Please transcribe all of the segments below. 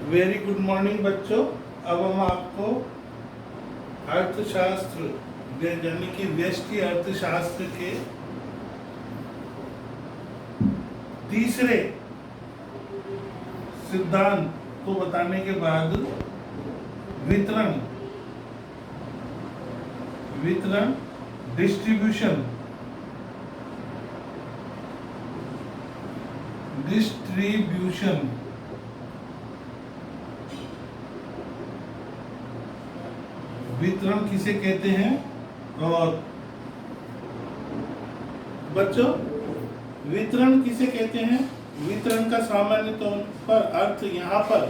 Very good morning बच्चों। अब हम आपको अर्थशास्त्र यानी कि व्यष्टि अर्थशास्त्र के तीसरे सिद्धांत को बताने के बाद वितरण डिस्ट्रीब्यूशन वितरण किसे कहते हैं। और बच्चों वितरण किसे कहते हैं? वितरण का सामान्य तौर पर अर्थ यहाँ पर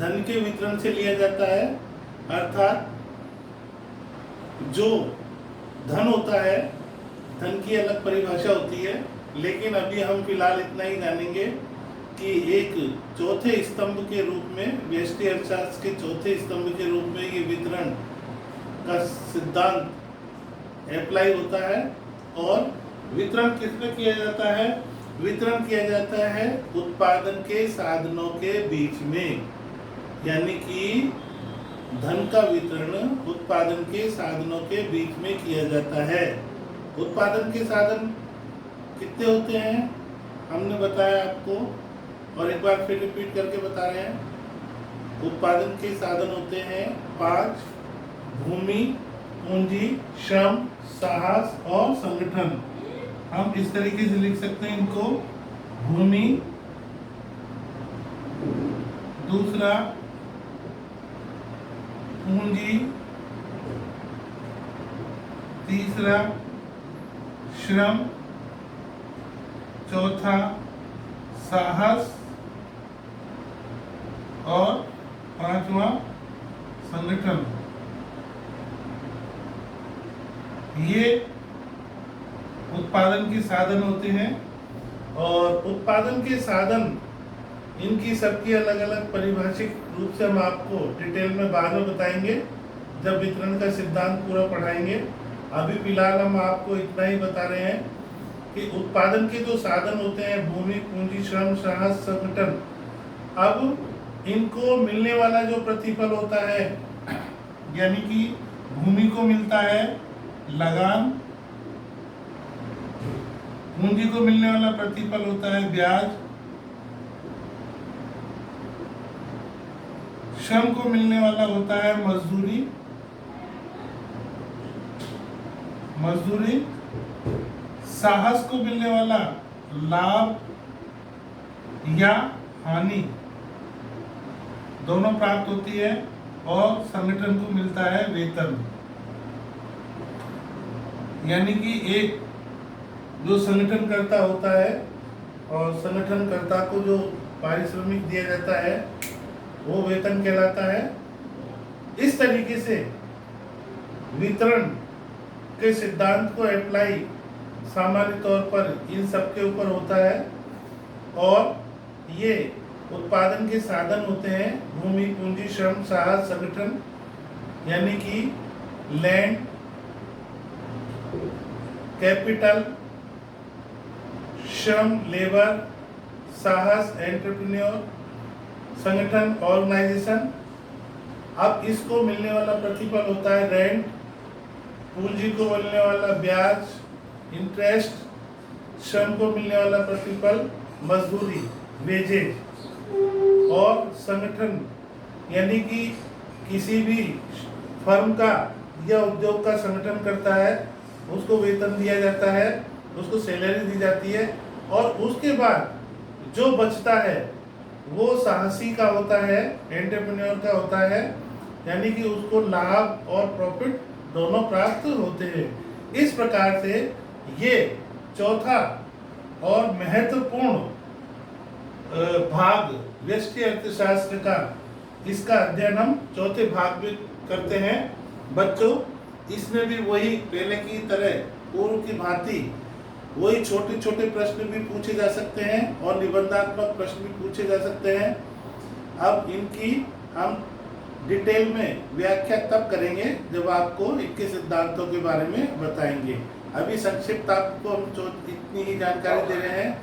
धन के वितरण से लिया जाता है, अर्थात जो धन होता है, धन की अलग परिभाषा होती है, लेकिन अभी हम फिलहाल इतना ही जानेंगे कि एक चौथे स्तंभ के रूप में, व्यष्टि अर्थशास्त्र के चौथे स्तंभ के रूप में ये वितरण का सिद्धांत अप्लाई होता है। और वितरण किसमें किया जाता है? वितरण किया जाता है उत्पादन के साधनों के बीच में, यानी कि धन का वितरण उत्पादन के साधनों के बीच में किया जाता है। उत्पादन के साधन कितने होते हैं हमने बताया आपको, और एक बार फिर रिपीट करके बता रहे हैं। उत्पादन के साधन होते हैं 5: भूमि, पूंजी, श्रम, साहस और संगठन। हम इस तरीके से लिख सकते हैं इनको: भूमि, दूसरा पूंजी, तीसरा श्रम, चौथा साहस और पांचवा संगठन। ये उत्पादन के साधन होते हैं। और उत्पादन के साधन, इनकी सबकी अलग अलग परिभाषिक रूप से हम आपको डिटेल में बाद में बताएंगे जब वितरण का सिद्धांत पूरा पढ़ाएंगे। अभी फिलहाल हम आपको इतना ही बता रहे हैं कि उत्पादन के जो साधन होते हैं, भूमि, पूंजी, श्रम, साहस, संगठन, अब इनको मिलने वाला जो प्रतिफल होता है, यानी कि भूमि को मिलता है लगान, पूंजी को मिलने वाला प्रतिफल होता है ब्याज, श्रम को मिलने वाला होता है मजदूरी, साहस को मिलने वाला लाभ या हानि दोनों प्राप्त होती है, और संगठन को मिलता है वेतन। यानी कि एक जो संगठनकर्ता होता है, और संगठनकर्ता को जो पारिश्रमिक दिया जाता है वो वेतन कहलाता है। इस तरीके से वितरण के सिद्धांत को अप्लाई सामान्य तौर पर इन सब के ऊपर होता है। और ये उत्पादन के साधन होते हैं भूमि, पूंजी, श्रम, साहस, संगठन, यानी कि लैंड, कैपिटल, श्रम, लेबर, साहस, एंटरप्रेन्योर, संगठन, ऑर्गेनाइजेशन। अब इसको मिलने वाला प्रतिफल होता है रेंट, पूंजी को मिलने वाला ब्याज, इंटरेस्ट, श्रम को मिलने वाला प्रतिफल मजदूरी, वेजेज, और संगठन यानी कि किसी भी फर्म का या उद्योग का संगठन करता है, उसको वेतन दिया जाता है, उसको सैलरी दी जाती है, और उसके बाद जो बचता है वो साहसी का होता है, एंटरप्रेन्योर का होता है, यानी कि उसको लाभ और प्रॉफिट दोनों प्राप्त होते हैं। इस प्रकार से ये चौथा और महत्वपूर्ण भाग व्यष्टि अर्थशास्त्र का, इसका अध्ययन हम चौथे भाग में करते हैं। बच्चों इसमें भी वही पहले की तरह पूर्व की भांति वही छोटे छोटे प्रश्न भी पूछे जा सकते हैं और निबंधात्मक प्रश्न भी पूछे जा सकते हैं। अब इनकी हम डिटेल में व्याख्या तब करेंगे जब आपको इनके सिद्धांतों के बारे में बताएंगे। अभी संक्षिप्त आपको हम इतनी ही जानकारी दे रहे हैं।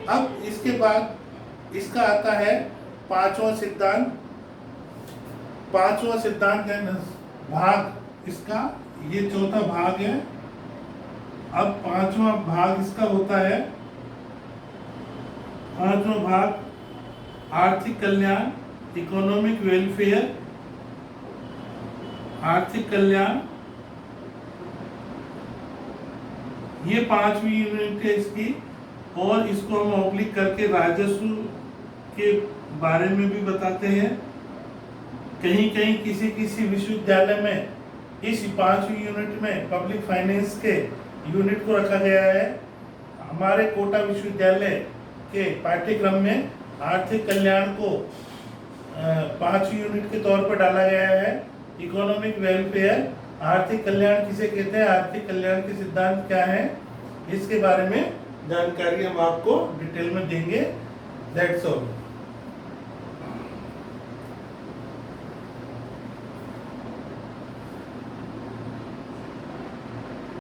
अब इसके बाद इसका आता है पांचवा सिद्धांत, पांचवा सिद्धांत है भाग इसका, ये चौथा भाग है। अब पांचवा भाग इसका होता है, पांचवा भाग आर्थिक कल्याण, इकोनॉमिक वेलफेयर, आर्थिक कल्याण, ये पांचवी यूनिट है इसकी। और इसको हम ऑब्लिक करके राजस्व के बारे में भी बताते हैं। कहीं कहीं किसी किसी विश्वविद्यालय में इस पांचवी यूनिट में पब्लिक फाइनेंस के यूनिट को रखा गया है। हमारे कोटा विश्वविद्यालय के पाठ्यक्रम में आर्थिक कल्याण को पांचवी यूनिट के तौर पर डाला गया है। इकोनॉमिक वेलफेयर, आर्थिक कल्याण किसे कहते हैं, आर्थिक कल्याण के सिद्धांत क्या है, इसके बारे में जानकारी हम आपको डिटेल में देंगे। That's all.